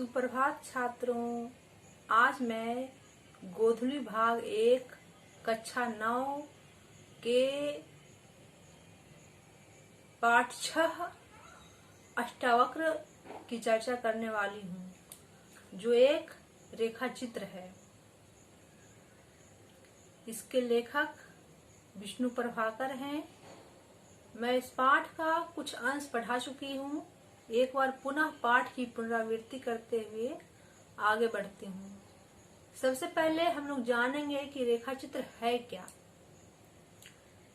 सुप्रभात छात्रों। आज मैं गोधुली भाग 1 कक्षा 9 के पाठ 6 अष्टावक्र की चर्चा करने वाली हूँ, जो एक रेखा चित्र है। इसके लेखक विष्णु प्रभाकर हैं। मैं इस पाठ का कुछ अंश पढ़ा चुकी हूँ। एक बार पुनः पाठ की पुनरावृत्ति करते हुए आगे बढ़ती हूँ। सबसे पहले हम लोग जानेंगे कि रेखा चित्र है क्या।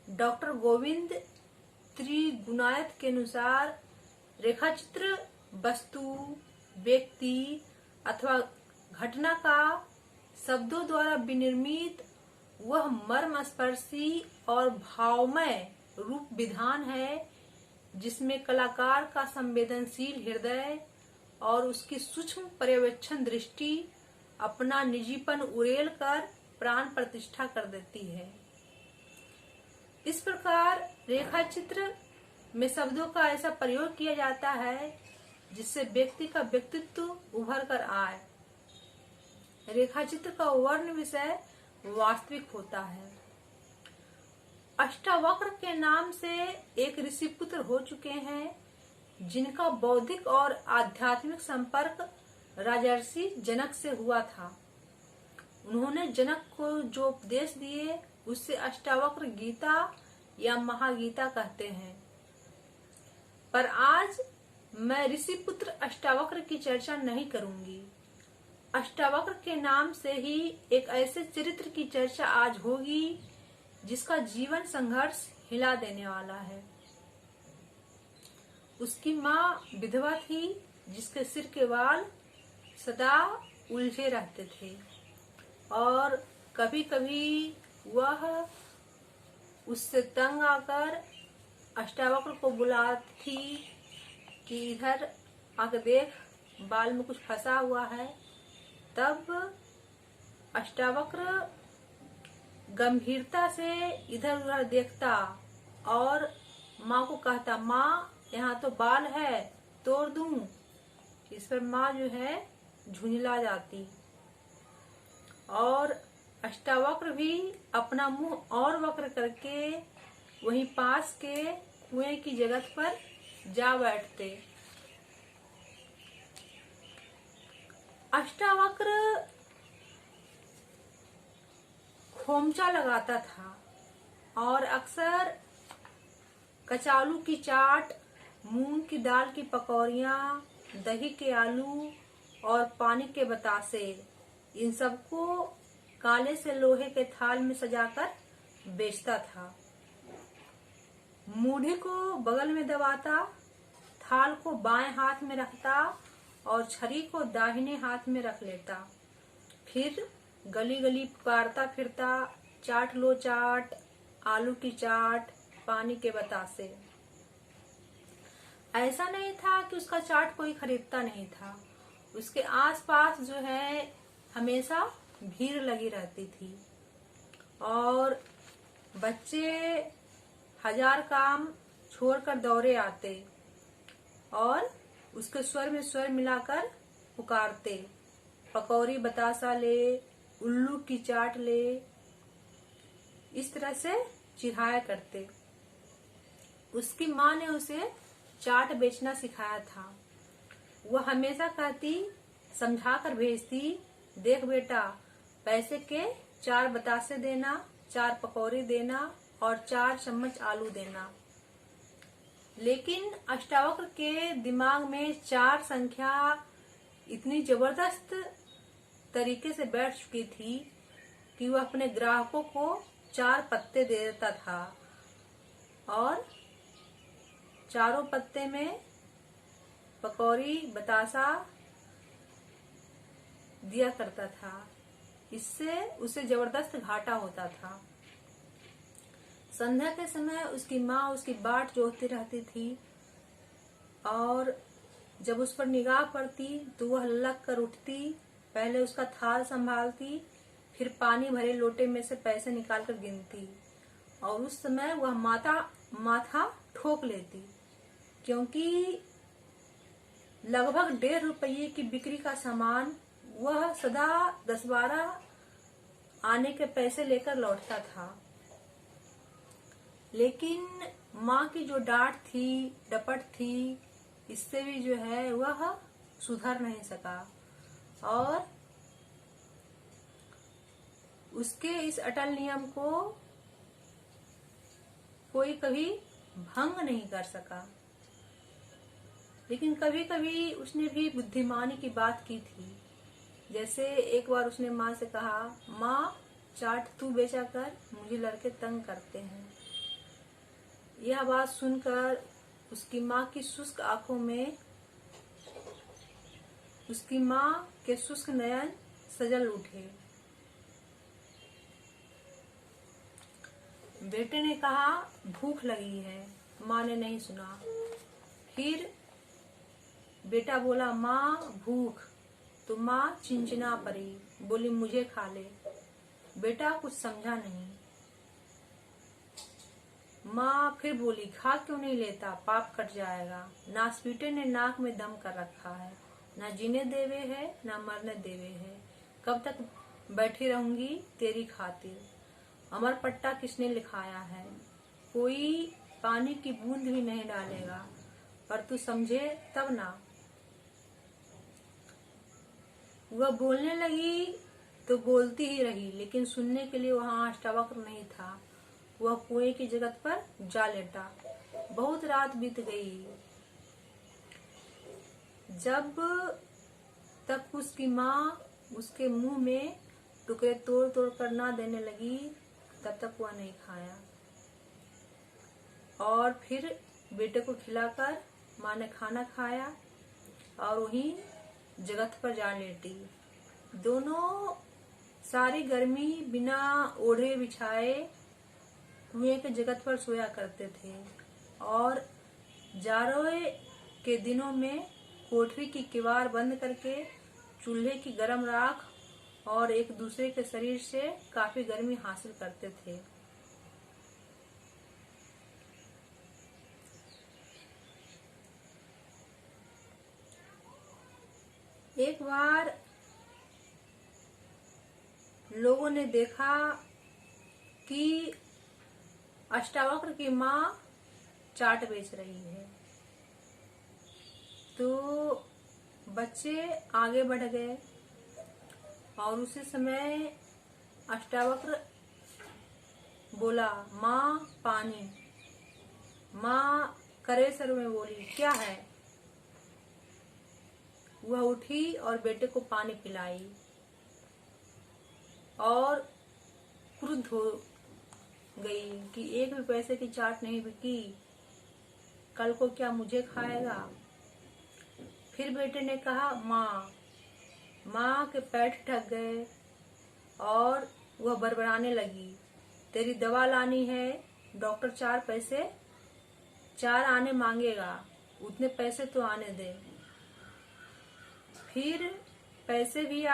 डॉक्टर गोविंद त्रिगुणायत के अनुसार रेखा चित्र वस्तु, व्यक्ति अथवा घटना का शब्दों द्वारा विनिर्मित वह मर्मस्पर्शी और भावमय रूप विधान है, जिसमें कलाकार का संवेदनशील हृदय और उसकी सूक्ष्म पर्यवेक्षण दृष्टि अपना निजीपन उड़ेल कर प्राण प्रतिष्ठा कर देती है। इस प्रकार रेखा चित्र में शब्दों का ऐसा प्रयोग किया जाता है जिससे व्यक्ति का व्यक्तित्व उभर कर आए। रेखा चित्र का वर्ण विषय वास्तविक होता है। अष्टावक्र के नाम से एक ऋषि पुत्र हो चुके हैं, जिनका बौद्धिक और आध्यात्मिक संपर्क राजर्षि जनक से हुआ था। उन्होंने जनक को जो उपदेश दिए उससे अष्टावक्र गीता या महागीता कहते हैं। पर आज मैं ऋषि पुत्र अष्टावक्र की चर्चा नहीं करूंगी। अष्टावक्र के नाम से ही एक ऐसे चरित्र की चर्चा आज होगी जिसका जीवन संघर्ष हिला देने वाला है। उसकी माँ विधवा थी, जिसके सिर के बाल सदा उलझे रहते थे और कभी कभी वह उससे तंग आकर अष्टावक्र को बुलाती थी कि इधर आकर देख, बाल में कुछ फंसा हुआ है। तब अष्टावक्र गंभीरता से इधर उधर देखता और माँ को कहता, माँ यहाँ तो बाल है, तोड़ दूं। इस पर माँ जो है झुंझला जाती और अष्टावक्र भी अपना मुंह और वक्र करके वहीं पास के कुएं की जगह पर जा बैठते। अष्टावक्र खोमचा लगाता था और अक्सर कचालू की चाट, मूंग की दाल की पकौड़ियाँ, दही के आलू और पानी के बतासे, इन सबको काले से लोहे के थाल में सजाकर बेचता था। मूढ़ी को बगल में दबाता, थाल को बाएं हाथ में रखता और छड़ी को दाहिने हाथ में रख लेता। फिर गली गली पुकारता फिरता, चाट लो चाट, आलू की चाट, पानी के बतासे। ऐसा नहीं था कि उसका चाट कोई खरीदता नहीं था। उसके आसपास जो है हमेशा भीड़ लगी रहती थी और बच्चे हजार काम छोड़कर दौड़े आते और उसके स्वर में स्वर मिलाकर पुकारते, पकौड़ी बतासा ले, उल्लू की चाट ले। इस तरह से चिढ़ाया करते। उसकी माँ ने उसे चाट बेचना सिखाया था। वह हमेशा कहती, समझा कर भेजती, देख बेटा, पैसे के 4 बतासे देना, 4 पकौड़े देना और 4 चम्मच आलू देना। लेकिन अष्टावक्र के दिमाग में 4 संख्या इतनी जबरदस्त तरीके से बैठ चुकी थी कि वह अपने ग्राहकों को 4 पत्ते दे देता था और चारों पत्ते में पकौड़ी बतासा दिया करता था। इससे उसे जबरदस्त घाटा होता था। संध्या के समय उसकी माँ उसकी बाट जोहती रहती थी और जब उस पर निगाह पड़ती तो वह लग कर उठती, पहले उसका थाल संभालती, फिर पानी भरे लोटे में से पैसे निकालकर गिनती और उस समय वह माथा ठोक लेती, क्योंकि लगभग 1.5 रुपये की बिक्री का सामान वह सदा 10-12 आने के पैसे लेकर लौटता था। लेकिन माँ की जो डांट थी, डपट थी, इससे भी जो है वह सुधर नहीं सका और उसके इस अटल नियम को कोई कभी भंग नहीं कर सका। लेकिन कभी कभी उसने भी बुद्धिमानी की बात की थी। जैसे एक बार उसने माँ से कहा, माँ चाट तू बेचा कर, मुझे लड़के तंग करते हैं। यह बात सुनकर उसकी माँ की शुष्क आंखों में उसकी माँ के शुष्क नयन सजल उठे। बेटे ने कहा, भूख लगी है। माँ ने नहीं सुना। फिर बेटा बोला, माँ भूख। तो माँ चिंचिना पड़ी, बोली मुझे खा ले। बेटा कुछ समझा नहीं। माँ फिर बोली, खा क्यों नहीं लेता, पाप कट जाएगा। नासपीटे ने नाक में दम कर रखा है, ना जीने देवे है ना मरने देवे है। कब तक बैठी रहूंगी तेरी खातिर। अमर पट्टा किसने लिखाया है, कोई पानी की बूंद भी नहीं डालेगा, पर तू समझे तब ना। वह बोलने लगी तो बोलती ही रही, लेकिन सुनने के लिए वहां अष्टावक्र नहीं था। वह कुएं की जगत पर जा लेटा। बहुत रात बीत गई। जब तक उसकी माँ उसके मुंह में टुकड़े तोड़ तोड़ कर ना देने लगी, तब तक वह नहीं खाया। और फिर बेटे को खिलाकर माँ ने खाना खाया और वहीं जगत पर जा लेटी। दोनों सारी गर्मी बिना ओढ़े बिछाए कुएं के जगत पर सोया करते थे और जाड़ों के दिनों में कोठरी की किवाड़ बंद करके चूल्हे की गर्म राख और एक दूसरे के शरीर से काफी गर्मी हासिल करते थे। एक बार लोगों ने देखा कि अष्टावक्र की माँ चाट बेच रही है, तो बच्चे आगे बढ़ गए और उसी समय अष्टावक्र बोला, माँ पानी। माँ करे सर में बोली, क्या है। वह उठी और बेटे को पानी पिलाई और क्रुद्ध हो गई कि 1 भी पैसे की चाट नहीं बिकी, कल को क्या मुझे खाएगा। फिर बेटे ने कहा, माँ। माँ के पैर ठक गए और वह बड़बड़ाने लगी, तेरी दवा लानी है, डॉक्टर 4 पैसे 4 आने मांगेगा, उतने पैसे तो आने दे। फिर पैसे भी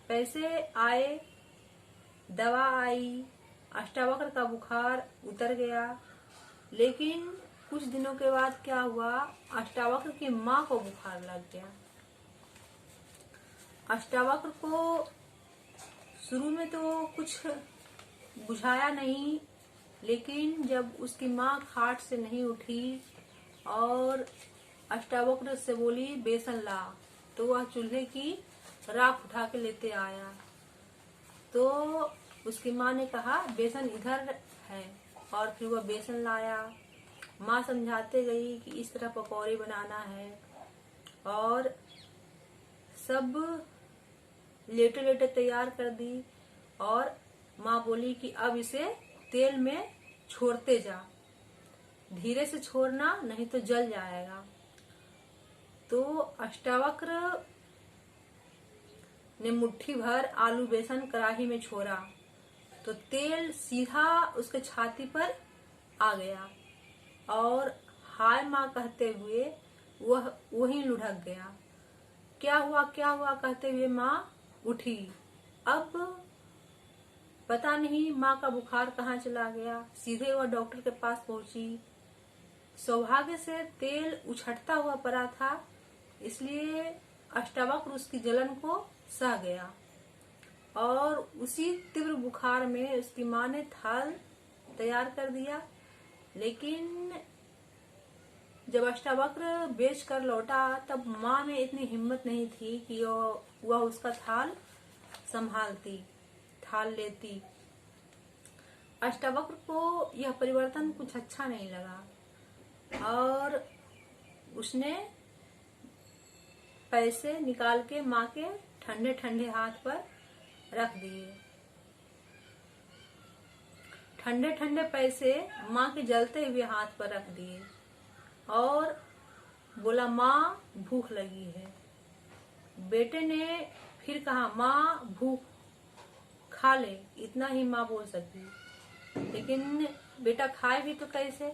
पैसे आए, दवा आई, अष्टावक्र का बुखार उतर गया। लेकिन कुछ दिनों के बाद क्या हुआ, अष्टावक्र की माँ को बुखार लग गया। अष्टावक्र को शुरू में तो कुछ बुझाया नहीं, लेकिन जब उसकी माँ खाट से नहीं उठी और अष्टावक्र से बोली, बेसन ला, तो वह चूल्हे की राख उठा के लेते आया। तो उसकी माँ ने कहा, बेसन इधर है, और फिर वह बेसन लाया। माँ समझाते गई कि इस तरह पकौड़ी बनाना है और सब लेटे लेटे तैयार कर दी। और माँ बोली कि अब इसे तेल में छोड़ते जा, धीरे से छोड़ना नहीं तो जल जाएगा। तो अष्टावक्र ने मुट्ठी भर आलू बेसन कढ़ाई में छोड़ा तो तेल सीधा उसके छाती पर आ गया और हाय माँ कहते हुए वह वहीं लुढ़क गया। क्या हुआ कहते हुए माँ उठी। अब पता नहीं माँ का बुखार कहाँ चला गया, सीधे वह डॉक्टर के पास पहुंची। सौभाग्य से तेल उछटता हुआ पड़ा था इसलिए अष्टावक्र उसकी जलन को सह गया और उसी तीव्र बुखार में उसकी माँ ने थाल तैयार कर दिया। लेकिन जब अष्टावक्र बेच कर लौटा तब माँ में इतनी हिम्मत नहीं थी कि वह उसका थाल संभालती, थाल लेती। अष्टावक्र को यह परिवर्तन कुछ अच्छा नहीं लगा और उसने पैसे निकाल के माँ के ठंडे ठंडे हाथ पर रख दिए। ठंडे ठंडे पैसे माँ के जलते हुए हाथ पर रख दिए और बोला, माँ भूख लगी है। बेटे ने फिर कहा, माँ भूख, खा ले। इतना ही माँ बोल सकी, लेकिन बेटा खाए भी तो कैसे,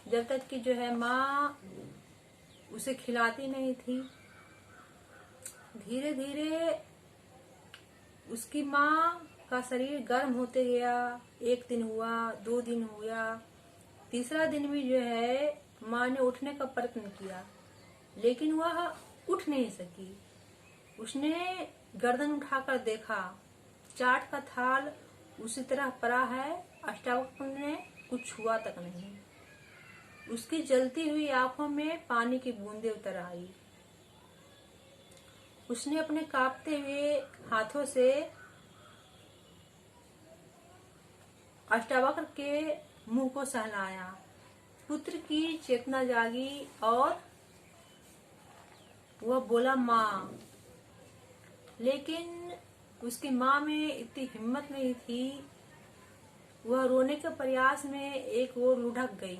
जब तक कि जो है माँ उसे खिलाती नहीं थी। धीरे धीरे उसकी माँ का शरीर गर्म होते गया। 1 दिन हुआ, 2 दिन हुआ, तीसरा दिन भी जो है माँ ने उठने का प्रयत्न किया, लेकिन वह उठ नहीं सकी। उसने गर्दन उठाकर देखा, चाट का थाल उसी तरह पड़ा है। अष्टावक्र ने कुछ छुआ तक नहीं। उसकी जलती हुई आंखों में पानी की बूंदें उतर आई। उसने अपने कांपते हुए हाथों से अष्टावक्र के मुंह को सहलाया। पुत्र की चेतना जागी और वह बोला, माँ। लेकिन उसकी माँ में इतनी हिम्मत नहीं थी। वह रोने के प्रयास में एक ओर लुढ़क गई।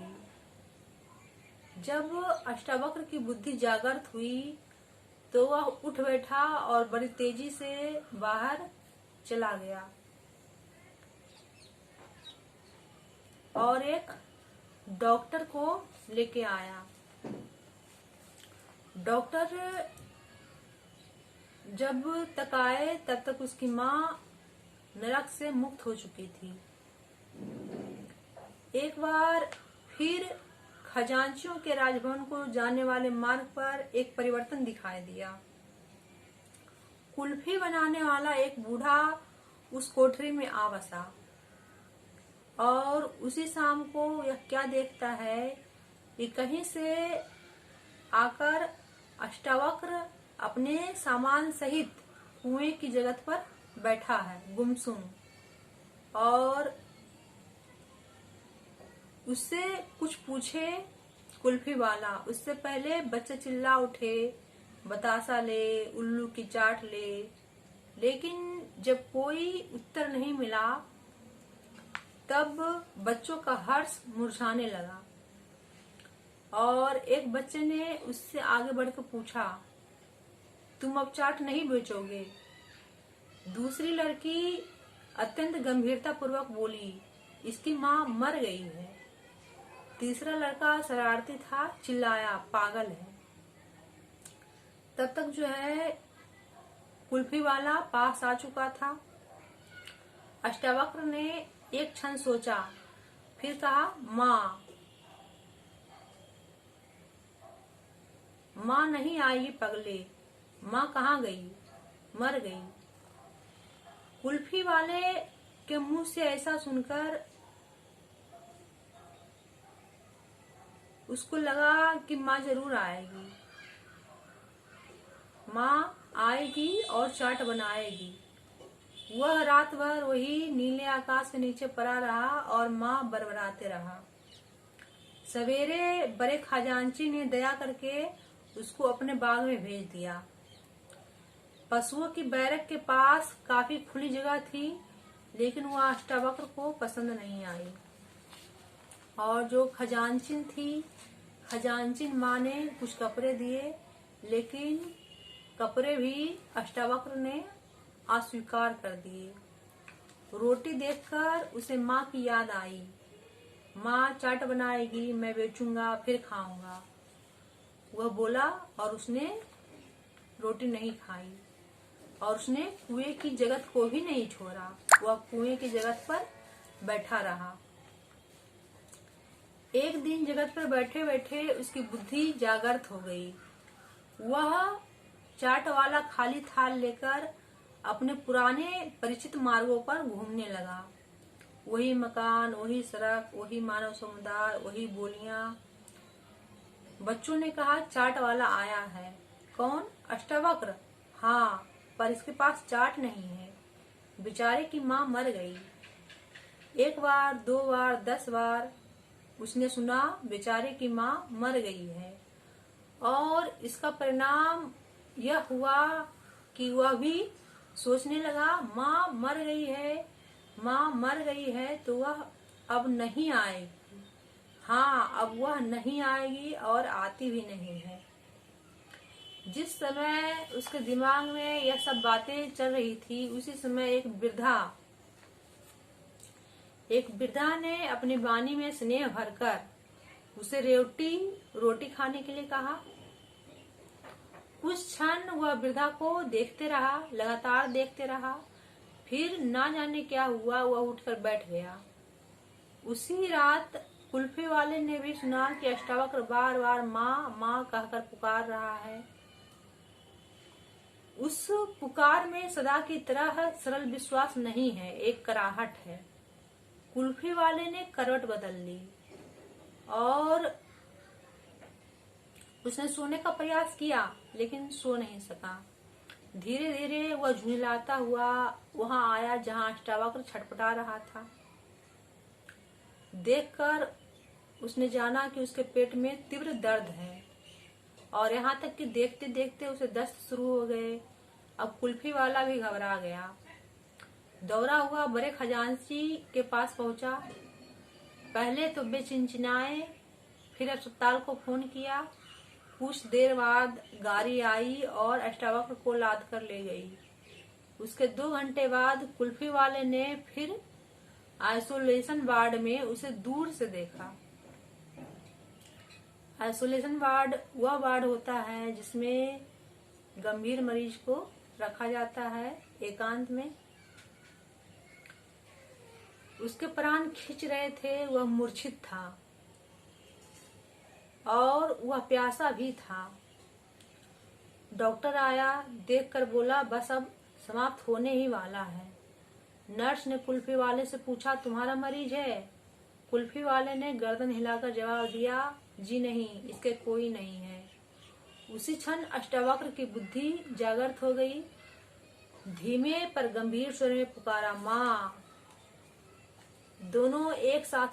जब अष्टावक्र की बुद्धि जागृत हुई तो वह उठ बैठा और बड़ी तेजी से बाहर चला गया और एक डॉक्टर को लेके आया। डॉक्टर जब तक आए तब तक उसकी माँ नरक से मुक्त हो चुकी थी। एक बार फिर खजांचियों के राजभवन को जाने वाले मार्ग पर एक परिवर्तन दिखाई दिया। कुल्फी बनाने वाला एक बूढ़ा उस कोठरी में आ बसा और उसी शाम को यह क्या देखता है कि कहीं से आकर अष्टावक्र अपने सामान सहित कुएं की जगह पर बैठा है, गुमसुम, और उससे कुछ पूछे कुल्फी वाला। उससे पहले बच्चे चिल्ला उठे, बतासा ले, उल्लू की चाट ले। लेकिन जब कोई उत्तर नहीं मिला तब बच्चों का हर्ष मुरझाने लगा और एक बच्चे ने उससे आगे बढ़कर पूछा, तुम अब चाट नहीं बेचोगे? दूसरी लड़की अत्यंत गंभीरता पूर्वक बोली, इसकी माँ मर गई है। तीसरा लड़का शरारती था, चिल्लाया, पागल है। तब तक जो है कुल्फी वाला पास आ चुका था। अष्टावक्र ने एक क्षण सोचा, फिर कहा, माँ। माँ नहीं आई पगले, माँ कहाँ गई? मर गई। कुल्फी वाले के मुंह से ऐसा सुनकर उसको लगा कि माँ जरूर आएगी, माँ आएगी और चाट बनाएगी। वह रात भर वही नीले आकाश के नीचे पड़ा रहा और माँ बरबराते रहा। सवेरे बड़े खजांची ने दया करके उसको अपने बाग में भेज दिया। पशुओं की बैरक के पास काफी खुली जगह थी, लेकिन वह अष्टावक्र को पसंद नहीं आई। और जो खजांचिन थी, खजांचिन माँ ने कुछ कपड़े दिए, लेकिन कपड़े भी अष्टावक्र ने अस्वीकार कर दिए। रोटी देखकर उसे माँ की याद आई। माँ चाट बनाएगी, मैं बेचूंगा, फिर खाऊंगा, वह बोला, और उसने रोटी नहीं खाई और उसने कुएं की जगत को भी नहीं छोड़ा। वह कुएं की जगत पर बैठा रहा। एक दिन जगत पर बैठे बैठे उसकी बुद्धि जागृत हो गई वह चाट वाला खाली थाल लेकर अपने पुराने परिचित मार्गों पर घूमने लगा। वही मकान, वही सड़क, वही मानव समुदाय, वही बोलियां। बच्चों ने कहा, चाट वाला आया है। कौन? अष्टावक्र। हाँ, पर इसके पास चाट नहीं है। बेचारे की माँ मर गई। 1 बार, 2 बार, 10 बार उसने सुना बेचारे की माँ मर गई है। और इसका परिणाम यह हुआ कि वह भी सोचने लगा, माँ मर गई है, माँ मर गई है तो वह अब नहीं आएगी। हाँ, अब वह नहीं आएगी और आती भी नहीं है। जिस समय उसके दिमाग में यह सब बातें चल रही थी, उसी समय एक वृद्धा ने अपनी वाणी में स्नेह भरकर उसे रोटी खाने के लिए कहा। कुछ क्षण वह वृद्धा को देखते रहा, लगातार देखते रहा। फिर ना जाने क्या हुआ, वह उठकर बैठ गया। उसी रात कुल्फी वाले ने भी सुना कि अष्टावक्र बार बार माँ माँ कहकर पुकार रहा है। उस पुकार में सदा की तरह सरल विश्वास नहीं है, एक कराहट है। कुल्फी वाले ने करवट बदल ली और उसने सोने का प्रयास किया, लेकिन सो नहीं सका। धीरे धीरे वह झुंझलाता हुआ वहां आया जहां अष्टावक्र छटपटा रहा था। देखकर उसने जाना कि उसके पेट में तीव्र दर्द है और यहाँ तक कि देखते देखते उसे दस्त शुरू हो गए। अब कुल्फी वाला भी घबरा गया। दौड़ा हुआ बड़े खजांची के पास पहुंचा। पहले तो बेचिंचिनाए, फिर अस्पताल को फोन किया। कुछ देर बाद गाड़ी आई और अष्टावक्र को लाद कर ले गई। उसके 2 घंटे बाद कुल्फी वाले ने फिर आइसोलेशन वार्ड में उसे दूर से देखा। आइसोलेशन वार्ड वह वार्ड होता है जिसमें गंभीर मरीज को रखा जाता है एकांत में। उसके प्राण खींच रहे थे, वह मूर्छित था और वह प्यासा भी था। डॉक्टर आया, देखकर बोला, बस अब समाप्त होने ही वाला है। नर्स ने कुल्फी वाले से पूछा, तुम्हारा मरीज है? कुल्फी वाले ने गर्दन हिलाकर जवाब दिया, जी नहीं, इसके कोई नहीं है। उसी क्षण अष्टावक्र की बुद्धि जागृत हो गई। धीमे पर गंभीर स्वर में पुकारा, माँ। दोनों एक साथ